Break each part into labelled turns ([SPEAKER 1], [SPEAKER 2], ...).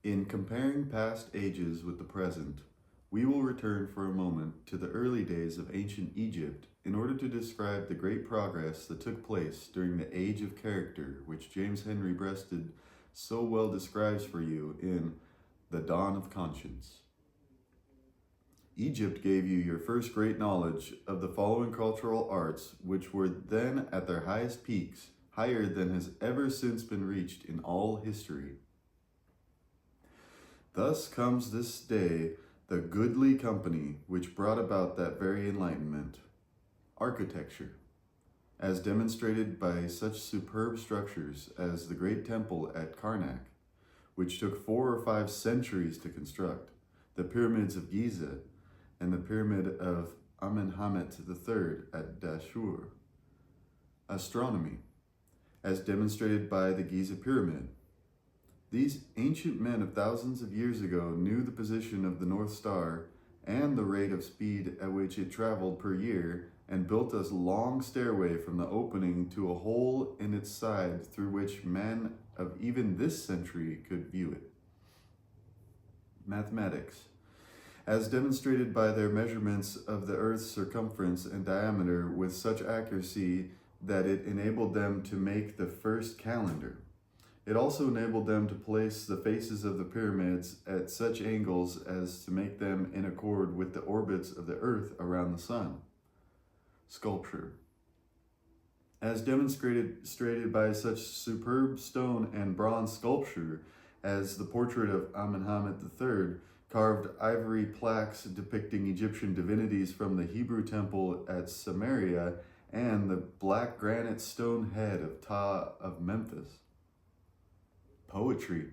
[SPEAKER 1] In comparing past ages with the present, we will return for a moment to the early days of ancient Egypt in order to describe the great progress that took place during the Age of Character, which James Henry Breasted so well describes for you in The Dawn of Conscience. Egypt gave you your first great knowledge of the following cultural arts, which were then at their highest peaks, higher than has ever since been reached in all history. Thus comes this day the goodly company which brought about that very enlightenment. Architecture, as demonstrated by such superb structures as the great temple at Karnak, which took 4 or 5 centuries to construct, the pyramids of Giza, and the pyramid of Amenemhat III at Dashur. Astronomy, as demonstrated by the Giza Pyramid. These ancient men of thousands of years ago knew the position of the North Star and the rate of speed at which it traveled per year, and built us a long stairway from the opening to a hole in its side through which men of even this century could view it. Mathematics, as demonstrated by their measurements of the Earth's circumference and diameter with such accuracy that it enabled them to make the first calendar. It also enabled them to place the faces of the pyramids at such angles as to make them in accord with the orbits of the Earth around the Sun. Sculpture, as demonstrated by such superb stone and bronze sculpture as the portrait of Amenemhat III, carved ivory plaques depicting Egyptian divinities from the Hebrew temple at Samaria, and the black granite stone head of Ptah of Memphis. Poetry,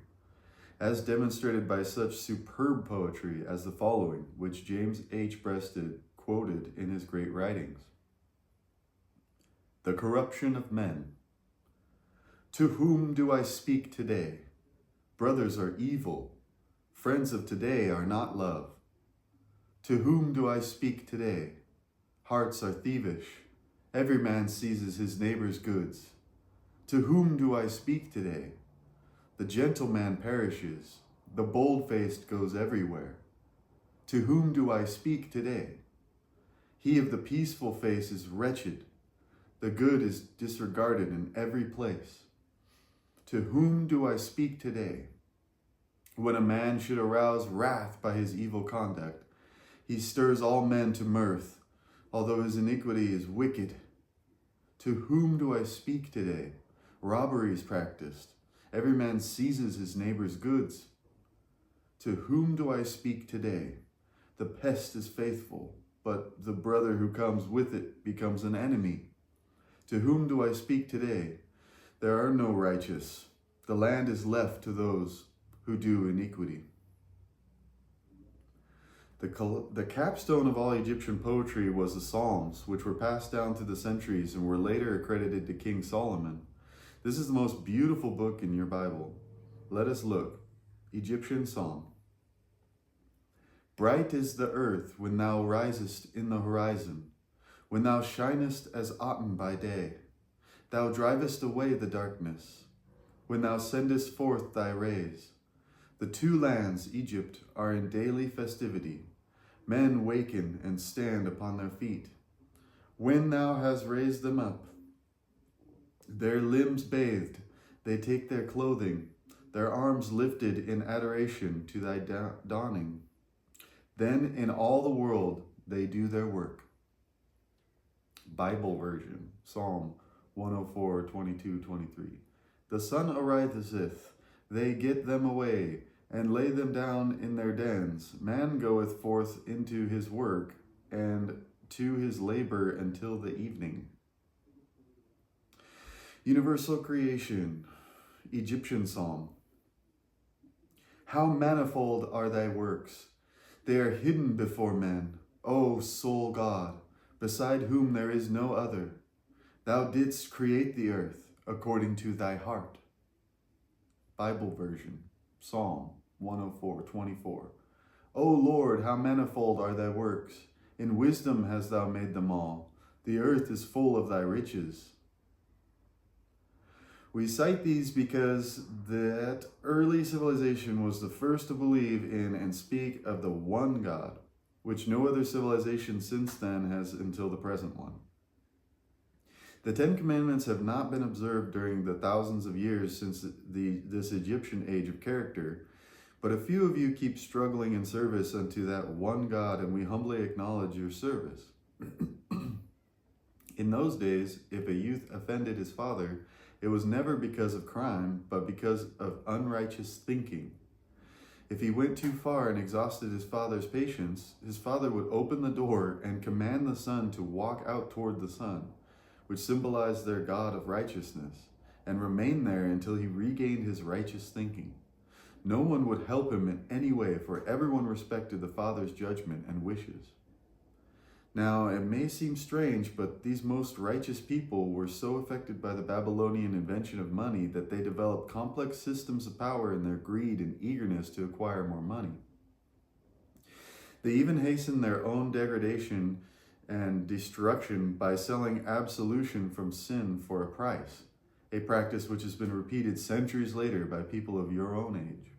[SPEAKER 1] as demonstrated by such superb poetry as the following, which James H. Breasted quoted in his great writings. The corruption of men. To whom do I speak today? Brothers are evil. Friends of today are not love. To whom do I speak today? Hearts are thievish. Every man seizes his neighbor's goods. To whom do I speak today? The gentleman perishes. The bold-faced goes everywhere. To whom do I speak today? He of the peaceful face is wretched. The good is disregarded in every place. To whom do I speak today? When a man should arouse wrath by his evil conduct, he stirs all men to mirth, although his iniquity is wicked. To whom do I speak today? Robbery is practiced. Every man seizes his neighbor's goods. To whom do I speak today? The pest is faithful, but the brother who comes with it becomes an enemy. To whom do I speak today? There are no righteous. The land is left to those who do iniquity. The capstone of all Egyptian poetry was the Psalms, which were passed down through the centuries and were later accredited to King Solomon. This is the most beautiful book in your Bible. Let us look. Egyptian Psalm. Bright is the earth when thou risest in the horizon, when thou shinest as autumn by day. Thou drivest away the darkness, when thou sendest forth thy rays. The 2 lands, Egypt, are in daily festivity. Men waken and stand upon their feet. When thou hast raised them up, their limbs bathed, they take their clothing, their arms lifted in adoration to thy dawning. Then in all the world they do their work. Bible version, Psalm 104, 22, 23. The sun ariseth, they get them away, and lay them down in their dens. Man goeth forth into his work, and to his labor until the evening. Universal creation, Egyptian Psalm. How manifold are thy works! They are hidden before men, O sole God, beside whom there is no other. Thou didst create the earth according to thy heart. Bible version, Psalm 104, 24. O Lord, how manifold are thy works! In wisdom hast thou made them all. The earth is full of thy riches. We cite these because that early civilization was the first to believe in and speak of the one God, which no other civilization since then has until the present one. The Ten Commandments have not been observed during the thousands of years since this Egyptian age of character, but a few of you keep struggling in service unto that one God, and we humbly acknowledge your service. In those days, if a youth offended his father, it was never because of crime, but because of unrighteous thinking. If he went too far and exhausted his father's patience, his father would open the door and command the son to walk out toward the sun, which symbolized their God of righteousness, and remain there until he regained his righteous thinking. No one would help him in any way, for everyone respected the father's judgment and wishes. Now, it may seem strange, but these most righteous people were so affected by the Babylonian invention of money that they developed complex systems of power in their greed and eagerness to acquire more money. They even hastened their own degradation and destruction by selling absolution from sin for a price, a practice which has been repeated centuries later by people of your own age.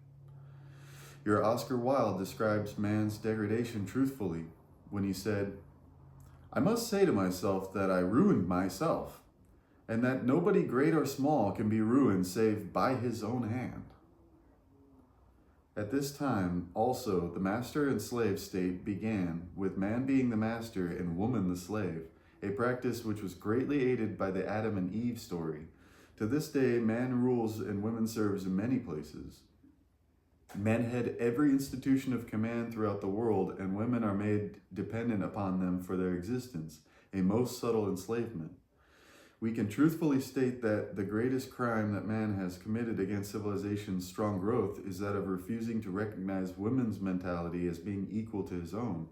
[SPEAKER 1] Your Oscar Wilde describes man's degradation truthfully when he said, "I must say to myself that I ruined myself, and that nobody great or small can be ruined save by his own hand." At this time, also, the master and slave state began, with man being the master and woman the slave, a practice which was greatly aided by the Adam and Eve story. To this day, man rules and woman serves in many places. Men head every institution of command throughout the world, and women are made dependent upon them for their existence, a most subtle enslavement. We can truthfully state that the greatest crime that man has committed against civilization's strong growth is that of refusing to recognize women's mentality as being equal to his own.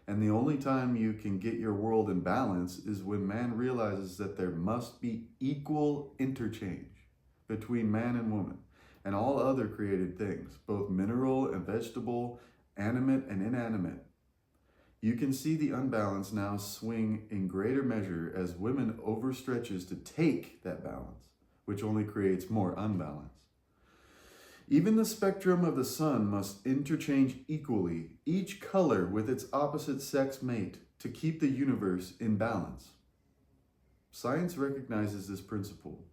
[SPEAKER 1] And the only time you can get your world in balance is when man realizes that there must be equal interchange between man and woman and all other created things, both mineral and vegetable, animate and inanimate. You can see the unbalance now swing in greater measure as women overstretches to take that balance, which only creates more unbalance. Even the spectrum of the sun must interchange equally, each color with its opposite sex mate, to keep the universe in balance. Science recognizes this principle.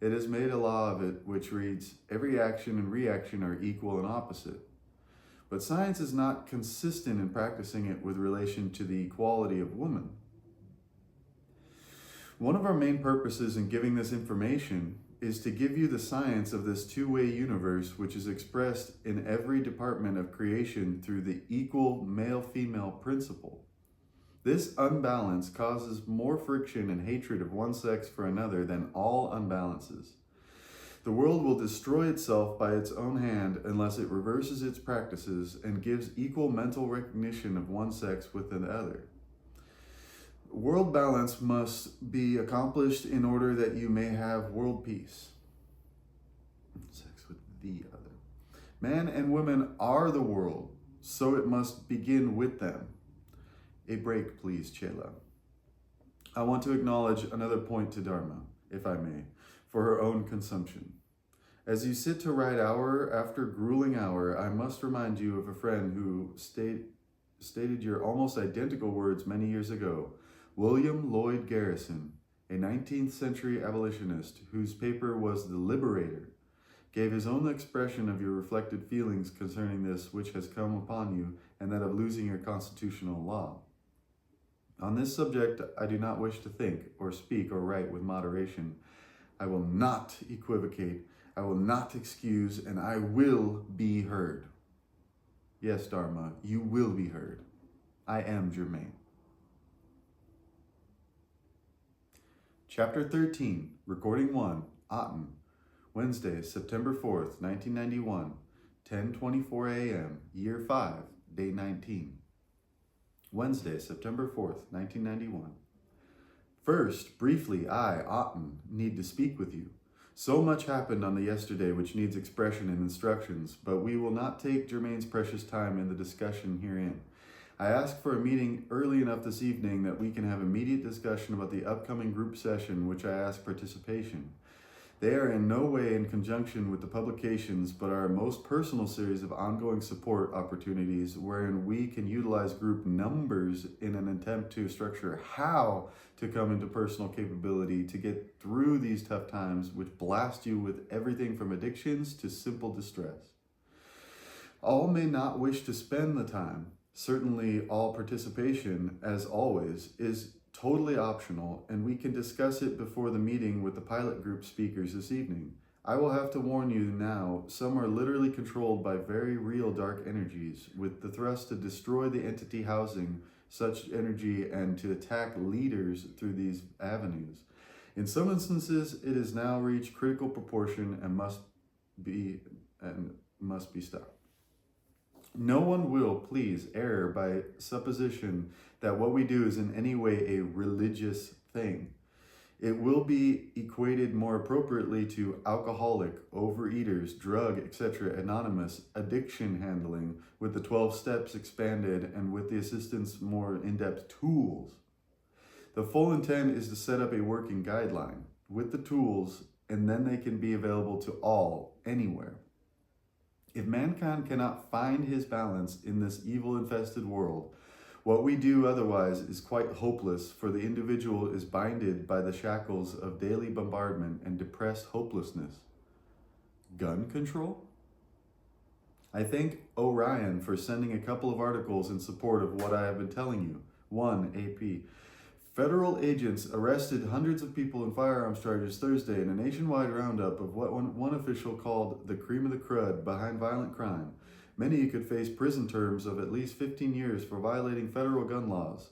[SPEAKER 1] It has made a law of it which reads, every action and reaction are equal and opposite. But science is not consistent in practicing it with relation to the equality of woman. One of our main purposes in giving this information is to give you the science of this two-way universe, which is expressed in every department of creation through the equal male-female principle. This unbalance causes more friction and hatred of one sex for another than all unbalances. The world will destroy itself by its own hand unless it reverses its practices and gives equal mental recognition of one sex with the other. World balance must be accomplished in order that you may have world peace. Sex with the other. Man and women are the world, so it must begin with them. A break, please, Chela. I want to acknowledge another point to Dharma, if I may, for her own consumption. As you sit to write hour after grueling hour, I must remind you of a friend who stated your almost identical words many years ago, William Lloyd Garrison, a 19th century abolitionist whose paper was The Liberator, gave his own expression of your reflected feelings concerning this which has come upon you and that of losing your constitutional law. On this subject, I do not wish to think or speak or write with moderation. I will not equivocate, I will not excuse, and I will be heard. Yes, Dharma, you will be heard. I am Germain. Chapter 13, Recording 1, Aten, Wednesday, September 4th, 1991, 10:24 a.m., Year 5, Day 19. Wednesday, September 4th, 1991. First, briefly, I, Aten, need to speak with you. So much happened on the yesterday which needs expression and instructions, but we will not take Germain's precious time in the discussion herein. I ask for a meeting early enough this evening that we can have immediate discussion about the upcoming group session which I ask participation. They are in no way in conjunction with the publications, but are a most personal series of ongoing support opportunities wherein we can utilize group numbers in an attempt to structure how to come into personal capability to get through these tough times, which blast you with everything from addictions to simple distress. All may not wish to spend the time. Certainly, all participation, as always, is totally optional, and we can discuss it before the meeting with the pilot group speakers this evening. I will have to warn you now, some are literally controlled by very real dark energies, with the thrust to destroy the entity housing such energy and to attack leaders through these avenues. In some instances, it has now reached critical proportion and must be stopped. No one will, please, err by supposition that what we do is in any way a religious thing. It will be equated more appropriately to alcoholic, overeaters, drug, etc., anonymous, addiction handling, with the 12 steps expanded and with the assistance more in-depth tools. The full intent is to set up a working guideline with the tools, and then they can be available to all, anywhere. If mankind cannot find his balance in this evil-infested world, what we do otherwise is quite hopeless, for the individual is binded by the shackles of daily bombardment and depressed hopelessness. Gun control? I thank Orion for sending a couple of articles in support of what I have been telling you. 1. AP. Federal agents arrested hundreds of people in firearms charges Thursday in a nationwide roundup of what one official called the cream of the crud behind violent crime. Many could face prison terms of at least 15 years for violating federal gun laws.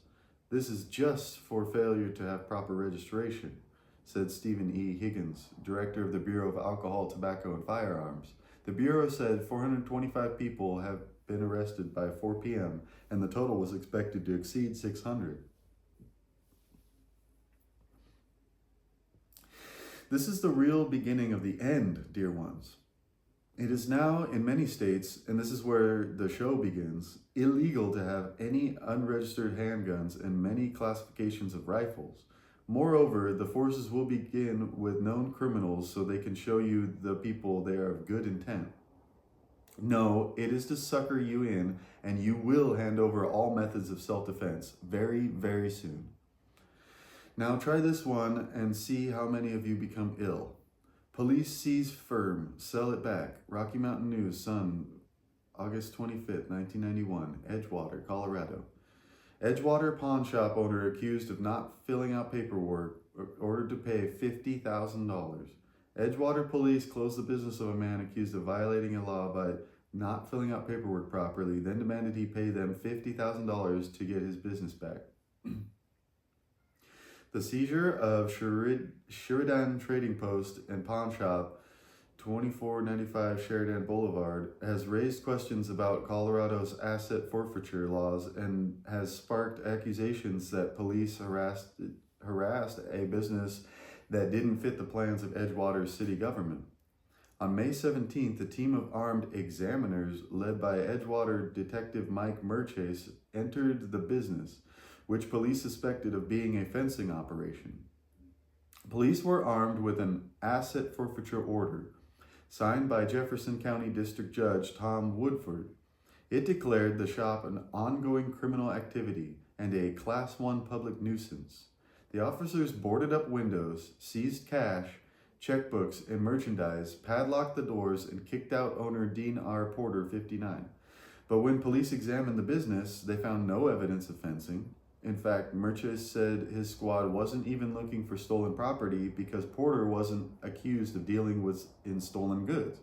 [SPEAKER 1] This is just for failure to have proper registration, said Stephen E. Higgins, director of the Bureau of Alcohol, Tobacco, and Firearms. The Bureau said 425 people have been arrested by 4 p.m., and the total was expected to exceed 600. This is the real beginning of the end, dear ones. It is now in many states, and this is where the show begins, illegal to have any unregistered handguns and many classifications of rifles. Moreover, the forces will begin with known criminals so they can show you the people they are of good intent. No, it is to sucker you in, and you will hand over all methods of self-defense very, very soon. Now try this one and see how many of you become ill. Police seize firm, sell it back. Rocky Mountain News, Sun, August 25th, 1991, Edgewater, Colorado. Edgewater pawn shop owner accused of not filling out paperwork, ordered to pay $50,000. Edgewater police closed the business of a man accused of violating a law by not filling out paperwork properly, then demanded he pay them $50,000 to get his business back. The seizure of Sheridan Trading Post and Pawn Shop, 2495 Sheridan Boulevard, has raised questions about Colorado's asset forfeiture laws and has sparked accusations that police harassed a business that didn't fit the plans of Edgewater's city government. On May 17th, a team of armed examiners led by Edgewater Detective Mike Merchase entered the business, which police suspected of being a fencing operation. Police were armed with an asset forfeiture order, signed by Jefferson County District Judge Tom Woodford. It declared the shop an ongoing criminal activity and a Class 1 public nuisance. The officers boarded up windows, seized cash, checkbooks, and merchandise, padlocked the doors, and kicked out owner Dean R. Porter, 59. But when police examined the business, they found no evidence of fencing. In fact, Merchase said his squad wasn't even looking for stolen property because Porter wasn't accused of dealing in stolen goods.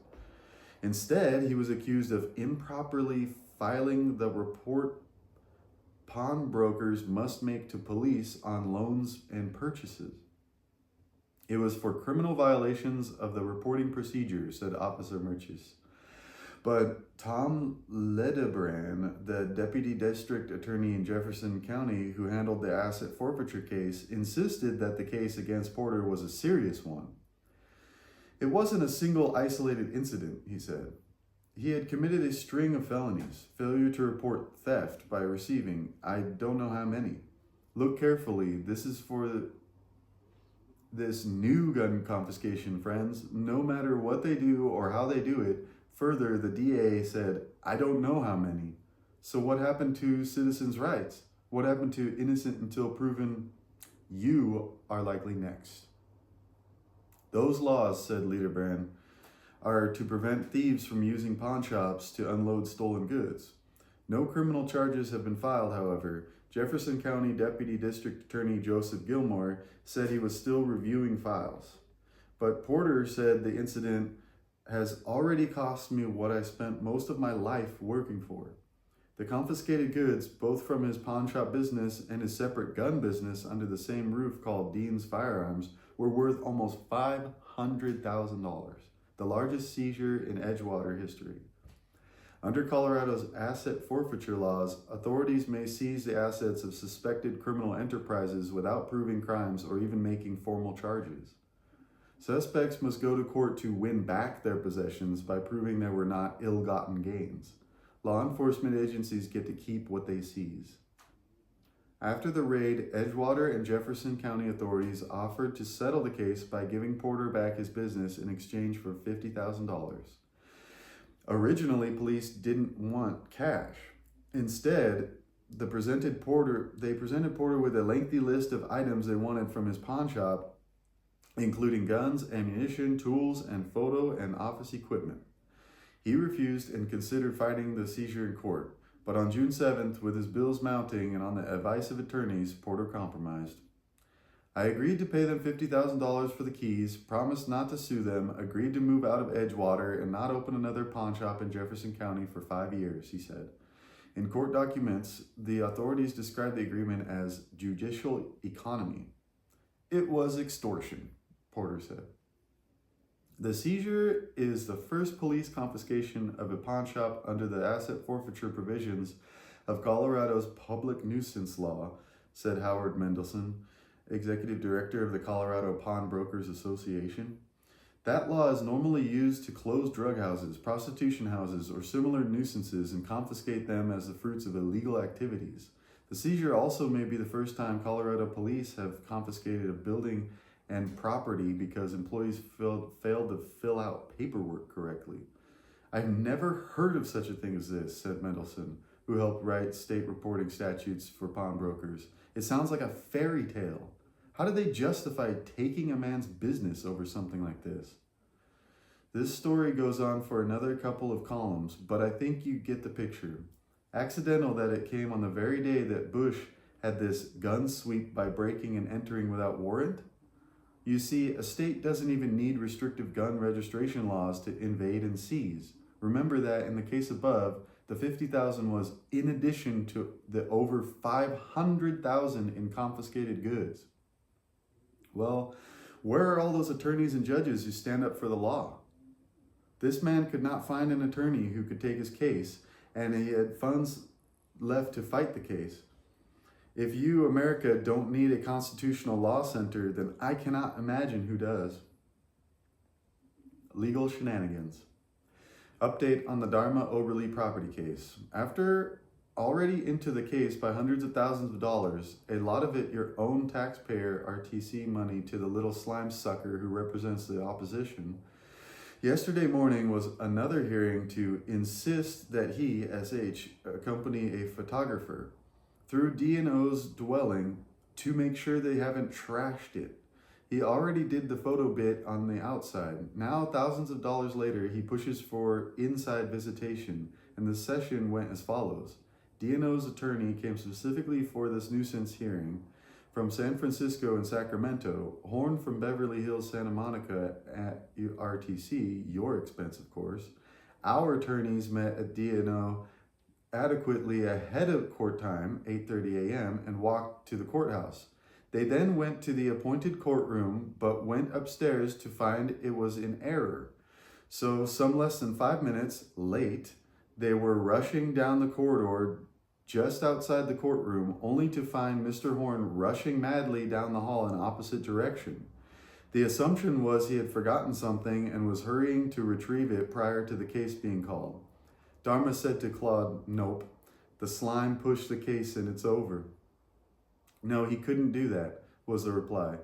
[SPEAKER 1] Instead, he was accused of improperly filing the report pawnbrokers must make to police on loans and purchases. It was for criminal violations of the reporting procedure, said Officer Merchase. But Tom Ledebrand, the deputy district attorney in Jefferson County who handled the asset forfeiture case, insisted that the case against Porter was a serious one. It wasn't a single isolated incident, he said. He had committed a string of felonies, failure to report theft by receiving I don't know how many. Look carefully, this is for this new gun confiscation, friends, no matter what they do or how they do it. Further, the DA said, I don't know how many. So what happened to citizens' rights? What happened to innocent until proven? You are likely next. Those laws, said Liederbrand, are to prevent thieves from using pawn shops to unload stolen goods. No criminal charges have been filed, however. Jefferson County Deputy District Attorney Joseph Gilmore said he was still reviewing files. But Porter said the incident has already cost me what I spent most of my life working for. The confiscated goods, both from his pawn shop business and his separate gun business under the same roof called Dean's Firearms, were worth almost $500,000, the largest seizure in Edgewater history. Under Colorado's asset forfeiture laws, authorities may seize the assets of suspected criminal enterprises without proving crimes or even making formal charges. Suspects must go to court to win back their possessions by proving there were not ill-gotten gains. Law enforcement agencies get to keep what they seize. After the raid, Edgewater and Jefferson County authorities offered to settle the case by giving Porter back his business in exchange for $50,000. Originally, police didn't want cash. Instead, they presented Porter with a lengthy list of items they wanted from his pawn shop, including guns, ammunition, tools, and photo and office equipment. He refused and considered fighting the seizure in court, but on June 7th, with his bills mounting and on the advice of attorneys, Porter compromised. I agreed to pay them $50,000 for the keys, promised not to sue them, agreed to move out of Edgewater and not open another pawn shop in Jefferson County for 5 years, he said. In court documents, the authorities described the agreement as judicial economy. It was extortion, Porter said. The seizure is the first police confiscation of a pawn shop under the asset forfeiture provisions of Colorado's public nuisance law, said Howard Mendelson, executive director of the Colorado Pawnbrokers Association. That law is normally used to close drug houses, prostitution houses, or similar nuisances and confiscate them as the fruits of illegal activities. The seizure also may be the first time Colorado police have confiscated a building and property because employees failed to fill out paperwork correctly. I've never heard of such a thing as this, said Mendelson, who helped write state reporting statutes for pawnbrokers. It sounds like a fairy tale. How do they justify taking a man's business over something like this? This story goes on for another couple of columns, but I think you get the picture. Accidental that it came on the very day that Bush had this gun sweep by breaking and entering without warrant? You see, a state doesn't even need restrictive gun registration laws to invade and seize. Remember that in the case above, the $50,000 was in addition to the over $500,000 in confiscated goods. Well, where are all those attorneys and judges who stand up for the law? This man could not find an attorney who could take his case, and he had funds left to fight the case. If you, America, don't need a constitutional law center, then I cannot imagine who does. Legal shenanigans. Update on the Dharma Oberle property case. After already into the case by hundreds of thousands of dollars, a lot of it your own taxpayer RTC money to the little slime sucker who represents the opposition, yesterday morning was another hearing to insist that he, SH, accompany a photographer through D&O's dwelling to make sure they haven't trashed it. He already did the photo bit on the outside. Now, thousands of dollars later, he pushes for inside visitation, and the session went as follows. D&O's attorney came specifically for this nuisance hearing from San Francisco and Sacramento, Horn from Beverly Hills, Santa Monica at RTC, your expense, of course. Our attorneys met at D&O adequately ahead of court time, 8:30 a.m., and walked to the courthouse. They then went to the appointed courtroom, but went upstairs to find it was in error. So some less than 5 minutes late, they were rushing down the corridor just outside the courtroom, only to find Mr. Horn rushing madly down the hall in opposite direction. The assumption was he had forgotten something and was hurrying to retrieve it prior to the case being called. Dharma said to Claude, "Nope, the slime pushed the case and it's over." "No, he couldn't do that," was the reply.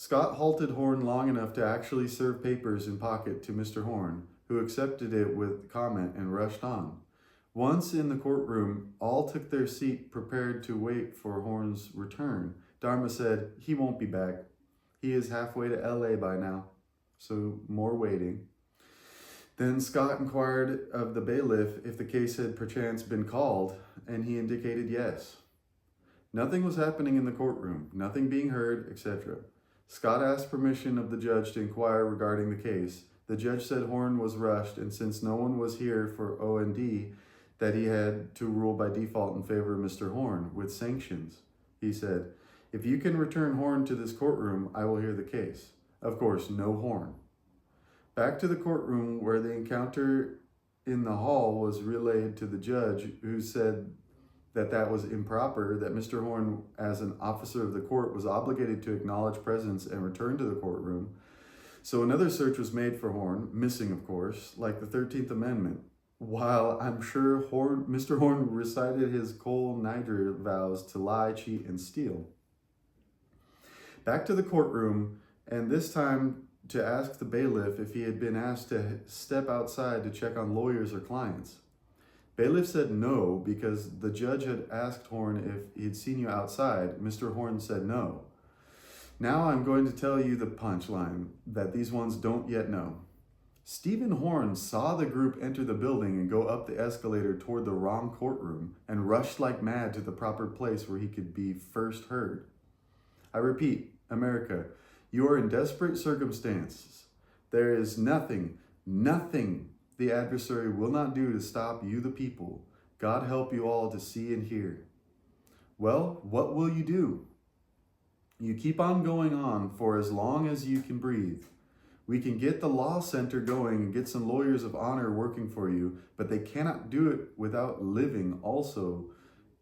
[SPEAKER 1] Scott halted Horn long enough to actually serve papers in pocket to Mr. Horn, who accepted it with comment and rushed on. Once in the courtroom, all took their seat prepared to wait for Horn's return. Dharma said, "He won't be back. He is halfway to LA by now." So more waiting. Then Scott inquired of the bailiff if the case had perchance been called, and he indicated yes. Nothing was happening in the courtroom, nothing being heard, etc. Scott asked permission of the judge to inquire regarding the case. The judge said Horn was rushed, and since no one was here for O&D, that he had to rule by default in favor of Mr. Horn, with sanctions. He said, "If you can return Horn to this courtroom, I will hear the case." Of course, no Horn. Back to the courtroom, where the encounter in the hall was relayed to the judge, who said that was improper, that Mr. Horn, as an officer of the court, was obligated to acknowledge presence and return to the courtroom. So another search was made for Horn, missing of course, like the 13th Amendment, while I'm sure Mr. Horn recited his Kol Nidre vows to lie, cheat, and steal. Back to the courtroom, and this time to ask the bailiff if he had been asked to step outside to check on lawyers or clients. Bailiff said no, because the judge had asked Horn if he'd seen you outside. Mr. Horn said no. Now I'm going to tell you the punchline that these ones don't yet know. Stephen Horn saw the group enter the building and go up the escalator toward the wrong courtroom and rushed like mad to the proper place where he could be first heard. I repeat, America, you are in desperate circumstances. There is nothing the adversary will not do to stop you, the people. God help you all to see and hear. Well, what will you do? You keep on going on for as long as you can breathe. We can get the law center going and get some lawyers of honor working for you, but they cannot do it without living also,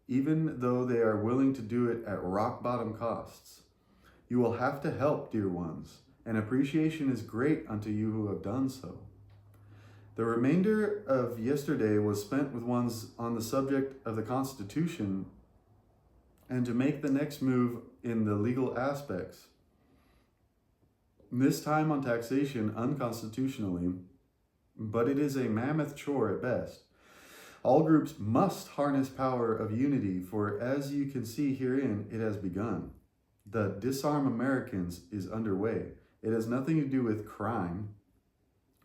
[SPEAKER 1] even though they are willing to do it at rock bottom costs. You will have to help, dear ones, and appreciation is great unto you who have done so. The remainder of yesterday was spent with ones on the subject of the Constitution and to make the next move in the legal aspects. This time on taxation unconstitutionally, but it is a mammoth chore at best. All groups must harness power of unity, for as you can see herein, it has begun. The Disarm Americans is underway. It has nothing to do with crime.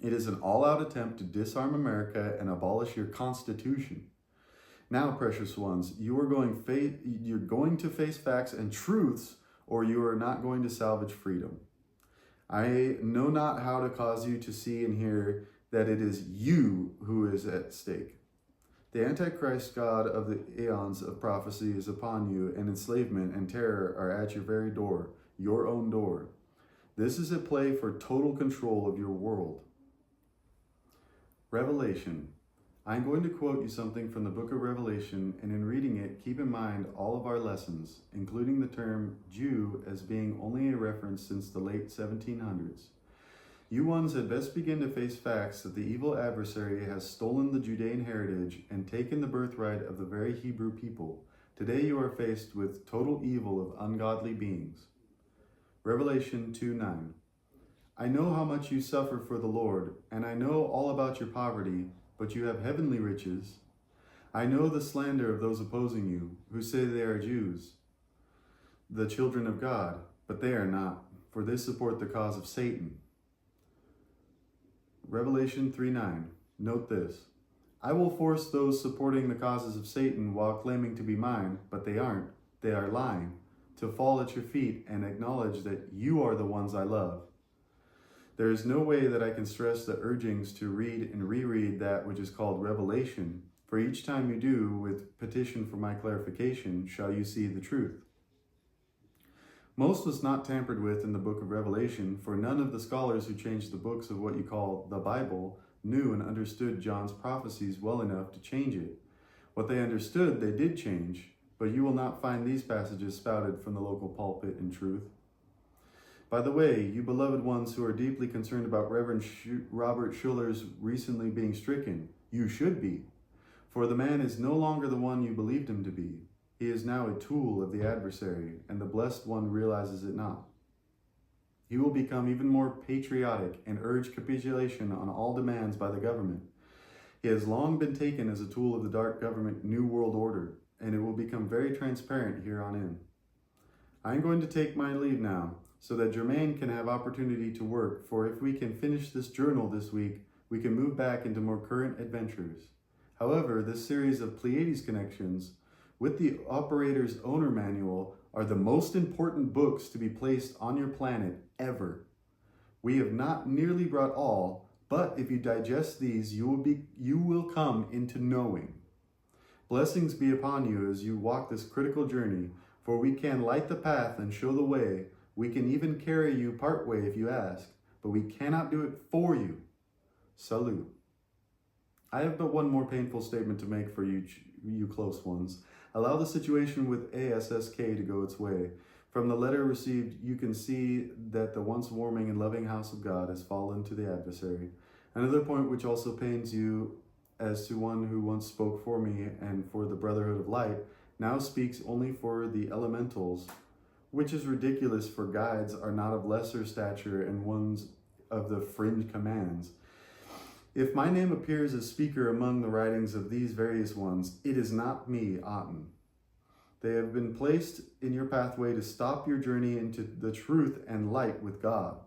[SPEAKER 1] It is an all-out attempt to disarm America and abolish your Constitution. Now, precious ones, you're going to face facts and truths, or you are not going to salvage freedom. I know not how to cause you to see and hear that it is you who is at stake. The Antichrist God of the eons of prophecy is upon you, and enslavement and terror are at your very door, your own door. This is a play for total control of your world. Revelation. I'm going to quote you something from the book of Revelation, and in reading it, keep in mind all of our lessons, including the term Jew as being only a reference since the late 1700s. You ones had best begin to face facts that the evil adversary has stolen the Judean heritage and taken the birthright of the very Hebrew people. Today you are faced with total evil of ungodly beings. Revelation 2:9. I know how much you suffer for the Lord, and I know all about your poverty, but you have heavenly riches. I know the slander of those opposing you, who say they are Jews, the children of God, but they are not, for they support the cause of Satan. Revelation 3:9. Note this. I will force those supporting the causes of Satan while claiming to be mine, but they aren't, they are lying, to fall at your feet and acknowledge that you are the ones I love. There is no way that I can stress the urgings to read and reread that which is called Revelation, for each time you do, with petition for my clarification, shall you see the truth. Most was not tampered with in the book of Revelation, for none of the scholars who changed the books of what you call the Bible knew and understood John's prophecies well enough to change it. What they understood, they did change, but you will not find these passages spouted from the local pulpit in truth. By the way, you beloved ones who are deeply concerned about Reverend Robert Schuller's recently being stricken, you should be, for the man is no longer the one you believed him to be. He is now a tool of the adversary, and the blessed one realizes it not. He will become even more patriotic and urge capitulation on all demands by the government. He has long been taken as a tool of the dark government New World Order, and it will become very transparent here on in. I am going to take my leave now, so that Germain can have opportunity to work, for if we can finish this journal this week, we can move back into more current adventures. However, this series of Pleiades connections with the operator's owner manual are the most important books to be placed on your planet ever. We have not nearly brought all, but if you digest these, you will come into knowing. Blessings be upon you as you walk this critical journey, for we can light the path and show the way. We can even carry you part way if you ask, but we cannot do it for you. Salut. I have but one more painful statement to make for you close ones. Allow the situation with ASSK to go its way. From the letter received, you can see that the once warming and loving house of God has fallen to the adversary. Another point which also pains you, as to one who once spoke for me and for the Brotherhood of Light, now speaks only for the elementals, which is ridiculous, for guides are not of lesser stature and ones of the fringe commands. If my name appears as speaker among the writings of these various ones, it is not me, Aten. They have been placed in your pathway to stop your journey into the truth and light with God.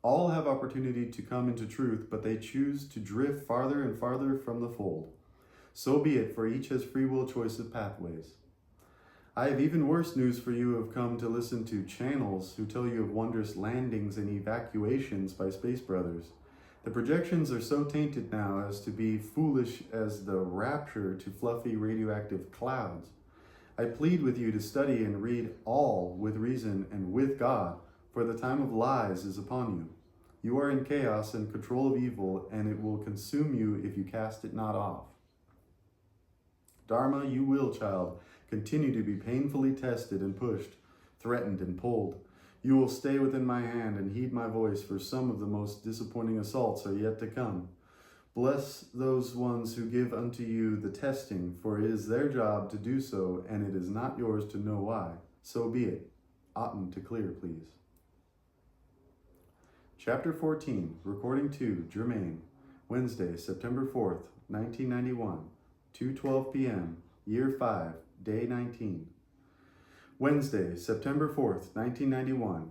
[SPEAKER 1] All have opportunity to come into truth, but they choose to drift farther and farther from the fold. So be it, for each has free will choice of pathways. I have even worse news for you who have come to listen to channels who tell you of wondrous landings and evacuations by space brothers. The projections are so tainted now as to be foolish as the rapture to fluffy radioactive clouds. I plead with you to study and read all with reason and with God, for the time of lies is upon you. You are in chaos and control of evil, and it will consume you if you cast it not off. Dharma, you will, child, continue to be painfully tested and pushed, threatened and pulled. You will stay within my hand and heed my voice, for some of the most disappointing assaults are yet to come. Bless those ones who give unto you the testing, for it is their job to do so, and it is not yours to know why. So be it. Aten to clear, please. Chapter 14, Recording 2, Germain, Wednesday, September 4th, 1991, 2:12 p.m., Year 5, Day 19. Wednesday, September 4th, 1991.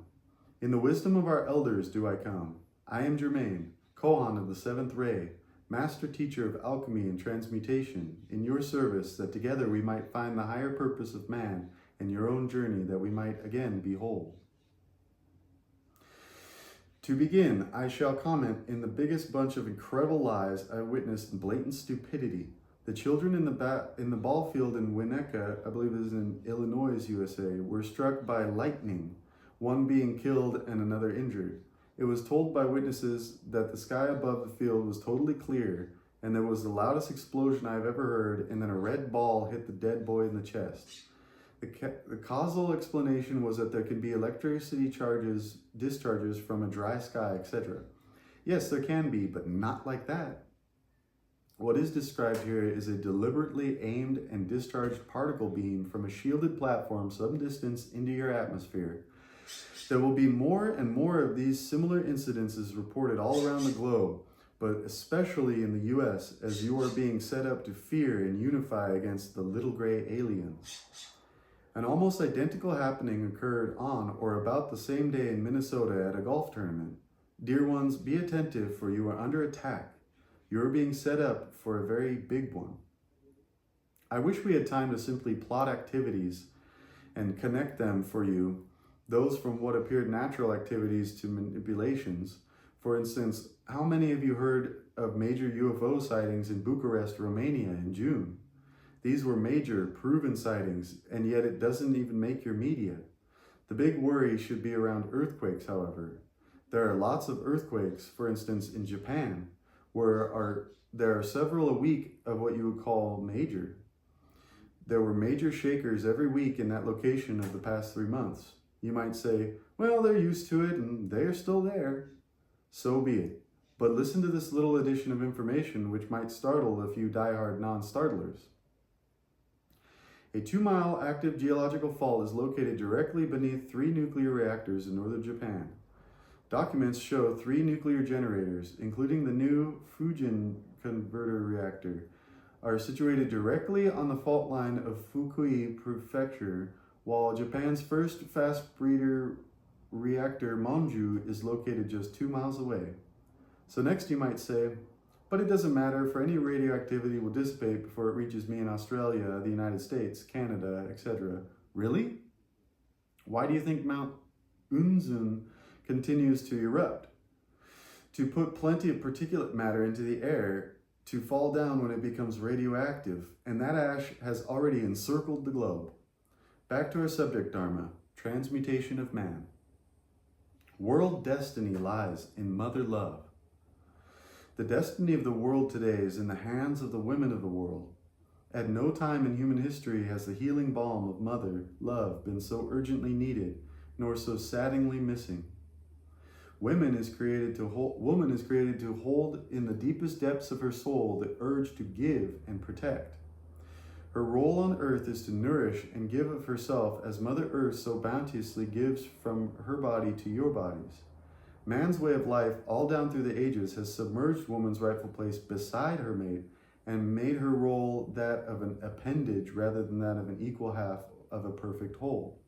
[SPEAKER 1] In the wisdom of our elders do I come. I am Germain, Kohan of the seventh ray, master teacher of alchemy and transmutation, in your service, that together we might find the higher purpose of man and your own journey, that we might again be whole. To begin, I shall comment in the biggest bunch of incredible lies I witnessed in blatant stupidity. The children in the ball field in Winnetka, I believe it is in Illinois, USA, were struck by lightning, one being killed and another injured. It was told by witnesses that the sky above the field was totally clear, and there was the loudest explosion I've ever heard, and then a red ball hit the dead boy in the chest. The causal explanation was that there could be electricity discharges from a dry sky, etc. Yes, there can be, but not like that. What is described here is a deliberately aimed and discharged particle beam from a shielded platform some distance into your atmosphere. There will be more and more of these similar incidences reported all around the globe, but especially in the US, as you are being set up to fear and unify against the little gray aliens. An almost identical happening occurred on or about the same day in Minnesota at a golf tournament. Dear ones, be attentive, for you are under attack. You are being set up for a very big one. I wish we had time to simply plot activities and connect them for you, those from what appeared natural activities to manipulations. For instance, how many of you heard of major UFO sightings in Bucharest, Romania in June? These were major, proven sightings, and yet it doesn't even make your media. The big worry should be around earthquakes, however. There are lots of earthquakes, for instance, in Japan, where there are several a week of what you would call major. There were major shakers every week in that location of the past 3 months. You might say, well, they're used to it and they're still there. So be it. But listen to this little addition of information which might startle a few diehard non-startlers. A 2-mile active geological fault is located directly beneath 3 nuclear reactors in northern Japan. Documents show 3 nuclear generators, including the new Fujian converter reactor, are situated directly on the fault line of Fukui Prefecture, while Japan's first fast breeder reactor, Monju, is located just 2 miles away. So next you might say, but it doesn't matter, for any radioactivity will dissipate before it reaches me in Australia, the United States, Canada, etc. Really? Why do you think Mount Unzun continues to erupt? To put plenty of particulate matter into the air to fall down when it becomes radioactive, and that ash has already encircled the globe. Back to our subject, Dharma, transmutation of man. World destiny lies in mother love. The destiny of the world today is in the hands of the women of the world. At no time in human history has the healing balm of mother love been so urgently needed, nor so saddeningly missing. Woman is created to hold in the deepest depths of her soul the urge to give and protect. Her role on earth is to nourish and give of herself as Mother Earth so bounteously gives from her body to your bodies. Man's way of life all down through the ages has submerged woman's rightful place beside her mate and made her role that of an appendage rather than that of an equal half of a perfect whole.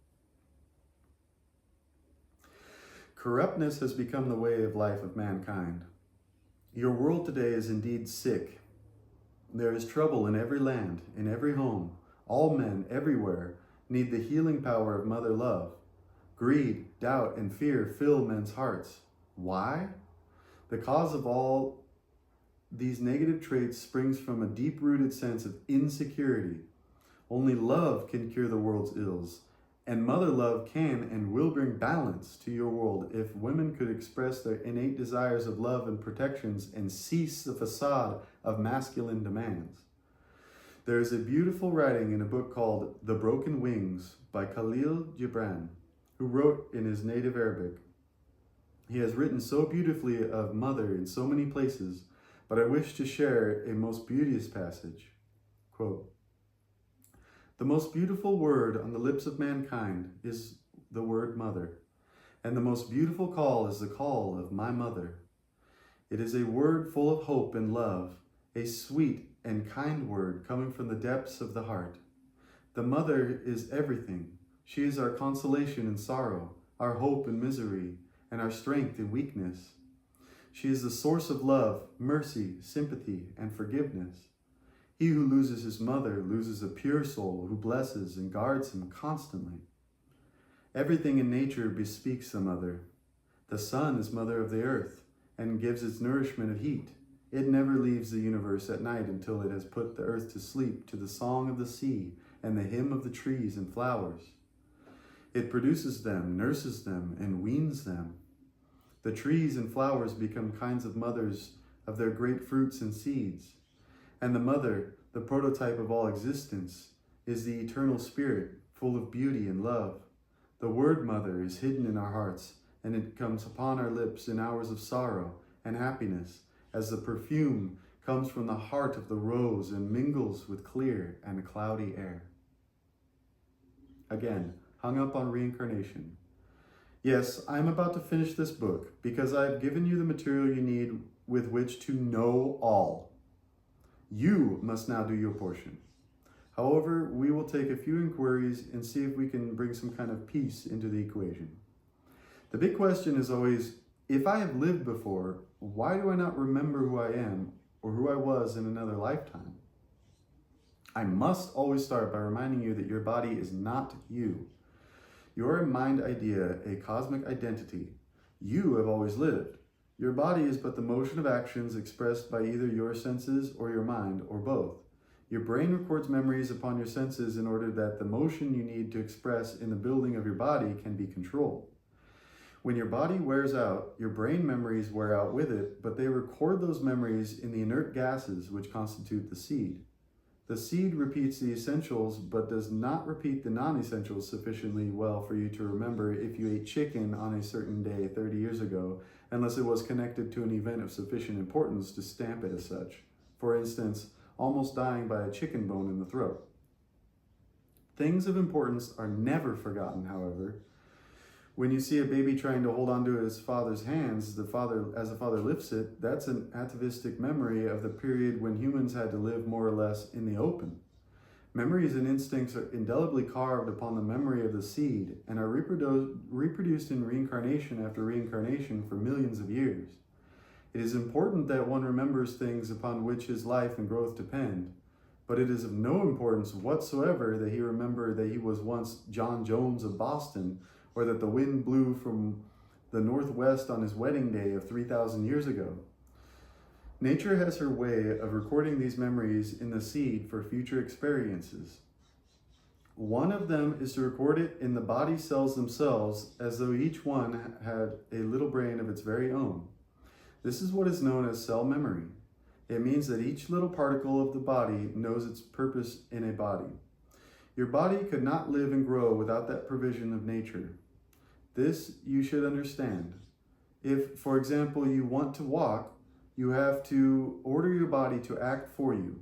[SPEAKER 1] Corruptness has become the way of life of mankind. Your world today is indeed sick. There is trouble in every land, in every home. All men, everywhere, need the healing power of mother love. Greed, doubt, and fear fill men's hearts. Why? The cause of all these negative traits springs from a deep-rooted sense of insecurity. Only love can cure the world's ills, and mother love can and will bring balance to your world if women could express their innate desires of love and protections and cease the facade of masculine demands. There is a beautiful writing in a book called The Broken Wings by Khalil Gibran, who wrote in his native Arabic. He has written so beautifully of mother in so many places, but I wish to share a most beauteous passage. Quote, "The most beautiful word on the lips of mankind is the word mother, and the most beautiful call is the call of my mother. It is a word full of hope and love, a sweet and kind word coming from the depths of the heart. The mother is everything. She is our consolation in sorrow, our hope in misery, and our strength in weakness. She is the source of love, mercy, sympathy, and forgiveness. He who loses his mother loses a pure soul who blesses and guards him constantly. Everything in nature bespeaks the mother. The sun is mother of the earth and gives its nourishment of heat. It never leaves the universe at night until it has put the earth to sleep to the song of the sea and the hymn of the trees and flowers. It produces them, nurses them, and weans them. The trees and flowers become kinds of mothers of their great fruits and seeds. And the mother, the prototype of all existence, is the eternal spirit, full of beauty and love. The word mother is hidden in our hearts, and it comes upon our lips in hours of sorrow and happiness, as the perfume comes from the heart of the rose and mingles with clear and cloudy air." Again, hung up on reincarnation. Yes, I'm about to finish this book because I've given you the material you need with which to know all. You must now do your portion. However, we will take a few inquiries and see if we can bring some kind of peace into the equation. The big question is always, if I have lived before, why do I not remember who I am or who I was in another lifetime? I must always start by reminding you that your body is not you. You're a mind idea, a cosmic identity. You have always lived. Your body is but the motion of actions expressed by either your senses or your mind, or both. Your brain records memories upon your senses in order that the motion you need to express in the building of your body can be controlled. When your body wears out, your brain memories wear out with it, but they record those memories in the inert gases which constitute the seed. The seed repeats the essentials, but does not repeat the non-essentials sufficiently well for you to remember if you ate chicken on a certain day 30 years ago, unless it was connected to an event of sufficient importance to stamp it as such. For instance, almost dying by a chicken bone in the throat. Things of importance are never forgotten, however. When you see a baby trying to hold onto his father's hands, as the father lifts it, that's an atavistic memory of the period when humans had to live more or less in the open. Memories and instincts are indelibly carved upon the memory of the seed and are reproduced in reincarnation after reincarnation for millions of years. It is important that one remembers things upon which his life and growth depend, but it is of no importance whatsoever that he remember that he was once John Jones of Boston, or that the wind blew from the northwest on his wedding day of 3,000 years ago. Nature has her way of recording these memories in the seed for future experiences. One of them is to record it in the body cells themselves, as though each one had a little brain of its very own. This is what is known as cell memory. It means that each little particle of the body knows its purpose in a body. Your body could not live and grow without that provision of nature. This you should understand. If, for example, you want to walk, you have to order your body to act for you.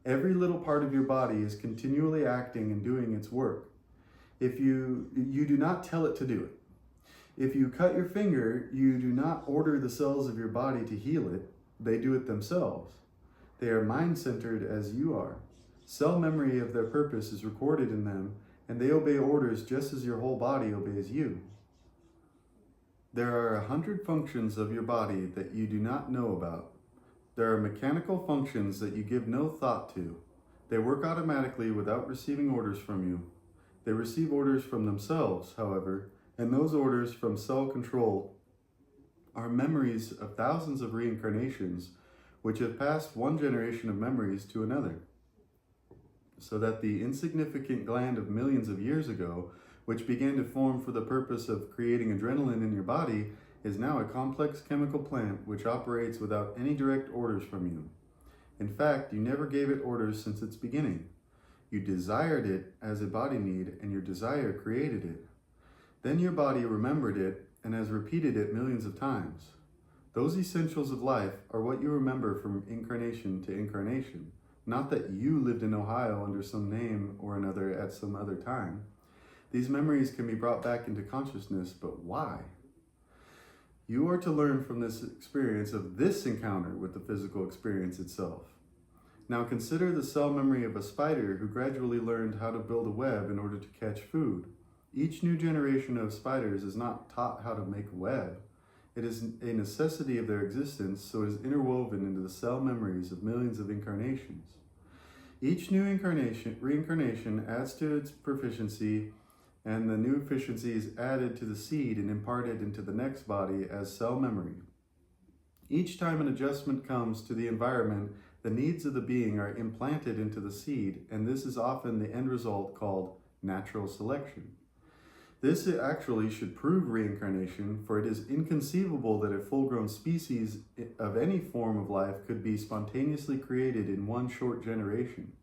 [SPEAKER 1] Every little part of your body is continually acting and doing its work. If you do not tell it to do it. If you cut your finger, you do not order the cells of your body to heal it. They do it themselves. They are mind-centered as you are. Cell memory of their purpose is recorded in them, and they obey orders just as your whole body obeys you. There are 100 functions of your body that you do not know about. There are mechanical functions that you give no thought to. They work automatically without receiving orders from you. They receive orders from themselves, however, and those orders from cell control are memories of thousands of reincarnations which have passed one generation of memories to another. So that the insignificant gland of millions of years ago, which began to form for the purpose of creating adrenaline in your body, is now a complex chemical plant which operates without any direct orders from you. In fact, you never gave it orders since its beginning. You desired it as a body need, and your desire created it. Then your body remembered it and has repeated it millions of times. Those essentials of life are what you remember from incarnation to incarnation, not that you lived in Ohio under some name or another at some other time. These memories can be brought back into consciousness, but why? You are to learn from this experience of this encounter with the physical experience itself. Now consider the cell memory of a spider who gradually learned how to build a web in order to catch food. Each new generation of spiders is not taught how to make a web. It is a necessity of their existence, so it is interwoven into the cell memories of millions of incarnations. Each new reincarnation adds to its proficiency, and the new efficiency is added to the seed and imparted into the next body as cell memory. Each time an adjustment comes to the environment, the needs of the being are implanted into the seed, and this is often the end result called natural selection. This actually should prove reincarnation, for it is inconceivable that a full-grown species of any form of life could be spontaneously created in one short generation.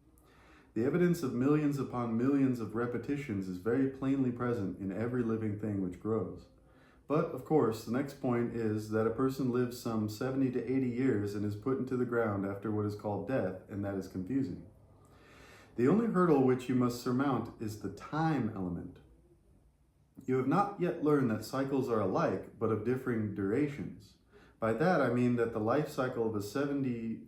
[SPEAKER 1] The evidence of millions upon millions of repetitions is very plainly present in every living thing which grows. But, of course, the next point is that a person lives some 70 to 80 years and is put into the ground after what is called death, and that is confusing. The only hurdle which you must surmount is the time element. You have not yet learned that cycles are alike, but of differing durations. By that I mean that the life cycle of 70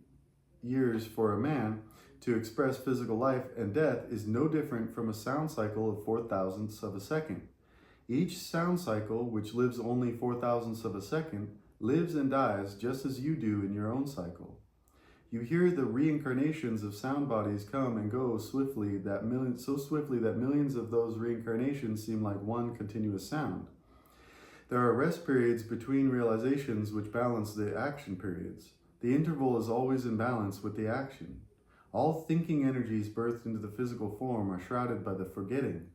[SPEAKER 1] years for a man to express physical life and death is no different from a sound cycle of 4,000ths of a second. Each sound cycle, which lives only 4,000ths of a second, lives and dies just as you do in your own cycle. You hear the reincarnations of sound bodies come and go so swiftly that millions of those reincarnations seem like one continuous sound. There are rest periods between realizations which balance the action periods. The interval is always in balance with the action. All thinking energies birthed into the physical form are shrouded by the forgetting.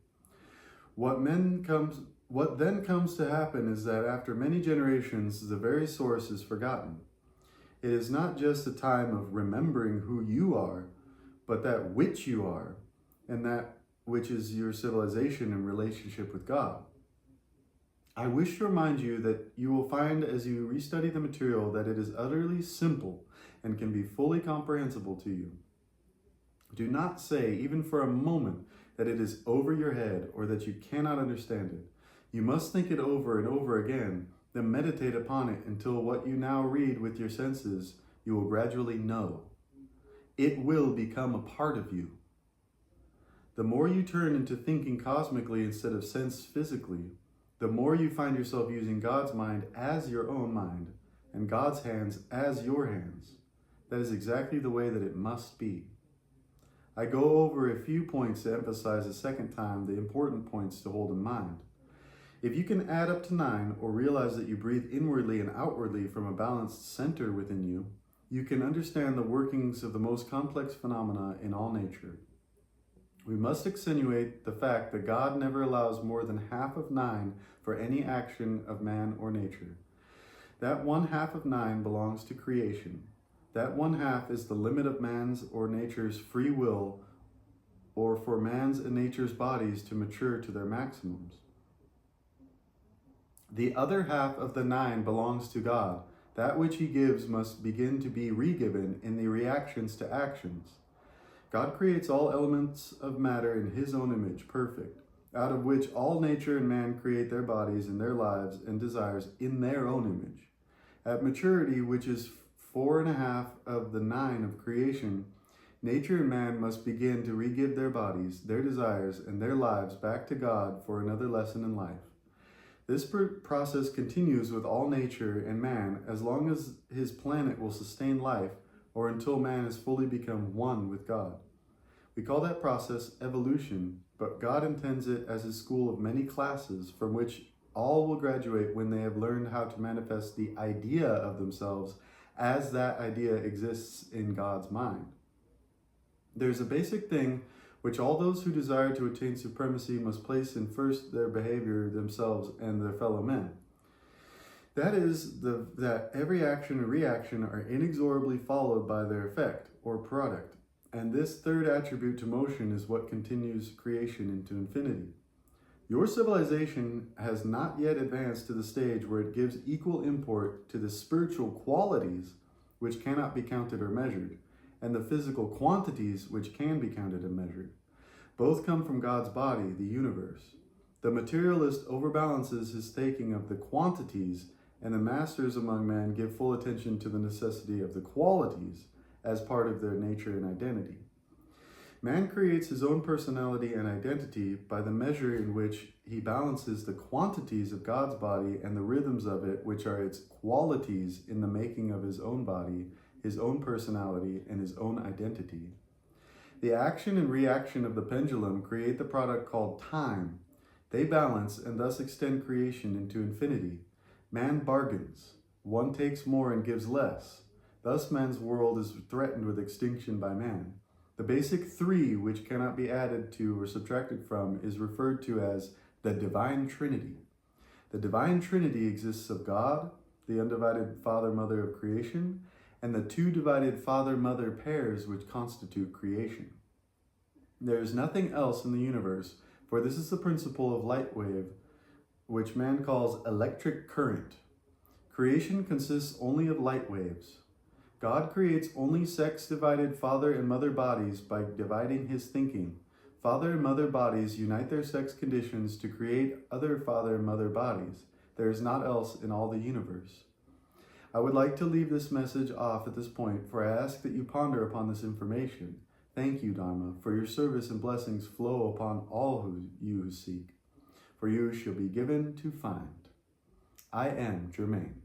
[SPEAKER 1] What then comes to happen is that after many generations, the very source is forgotten. It is not just a time of remembering who you are, but that which you are, and that which is your civilization and relationship with God. I wish to remind you that you will find as you restudy the material that it is utterly simple and can be fully comprehensible to you. Do not say, even for a moment, that it is over your head or that you cannot understand it. You must think it over and over again, then meditate upon it until what you now read with your senses you will gradually know. It will become a part of you. The more you turn into thinking cosmically instead of sense physically, the more you find yourself using God's mind as your own mind and God's hands as your hands. That is exactly the way that it must be. I go over a few points to emphasize a second time the important points to hold in mind. If you can add up to 9 or realize that you breathe inwardly and outwardly from a balanced center within you, you can understand the workings of the most complex phenomena in all nature. We must accentuate the fact that God never allows more than half of 9 for any action of man or nature. That 1/2 of 9 belongs to creation. That 1/2 is the limit of man's or nature's free will, or for man's and nature's bodies to mature to their maximums. The other half of the 9 belongs to God. That which he gives must begin to be re-given in the reactions to actions. God creates all elements of matter in his own image, perfect, out of which all nature and man create their bodies and their lives and desires in their own image. At maturity, which is 4.5 of the 9 of creation, nature and man must begin to re-give their bodies, their desires, and their lives back to God for another lesson in life. This process continues with all nature and man as long as his planet will sustain life or until man has fully become one with God. We call that process evolution, but God intends it as a school of many classes from which all will graduate when they have learned how to manifest the idea of themselves as that idea exists in God's mind. There's a basic thing which all those who desire to attain supremacy must place in first their behavior, themselves, and their fellow men. That is, that every action and reaction are inexorably followed by their effect, or product, and this third attribute to motion is what continues creation into infinity. Your civilization has not yet advanced to the stage where it gives equal import to the spiritual qualities which cannot be counted or measured, and the physical quantities which can be counted and measured. Both come from God's body, the universe. The materialist overbalances his taking of the quantities, and the masters among men give full attention to the necessity of the qualities as part of their nature and identity. Man creates his own personality and identity by the measure in which he balances the quantities of God's body and the rhythms of it, which are its qualities in the making of his own body, his own personality, and his own identity. The action and reaction of the pendulum create the product called time. They balance and thus extend creation into infinity. Man bargains. One takes more and gives less. Thus man's world is threatened with extinction by man. The basic 3, which cannot be added to or subtracted from, is referred to as the Divine Trinity. The Divine Trinity exists of God, the undivided Father-Mother of creation, and the 2 divided Father-Mother pairs which constitute creation. There is nothing else in the universe, for this is the principle of light wave, which man calls electric current. Creation consists only of light waves. God creates only sex-divided father and mother bodies by dividing his thinking. Father and mother bodies unite their sex conditions to create other father and mother bodies. There is naught else in all the universe. I would like to leave this message off at this point, for I ask that you ponder upon this information. Thank you, Dharma, for your service and blessings flow upon all you who seek. For you shall be given to find. I am Germain.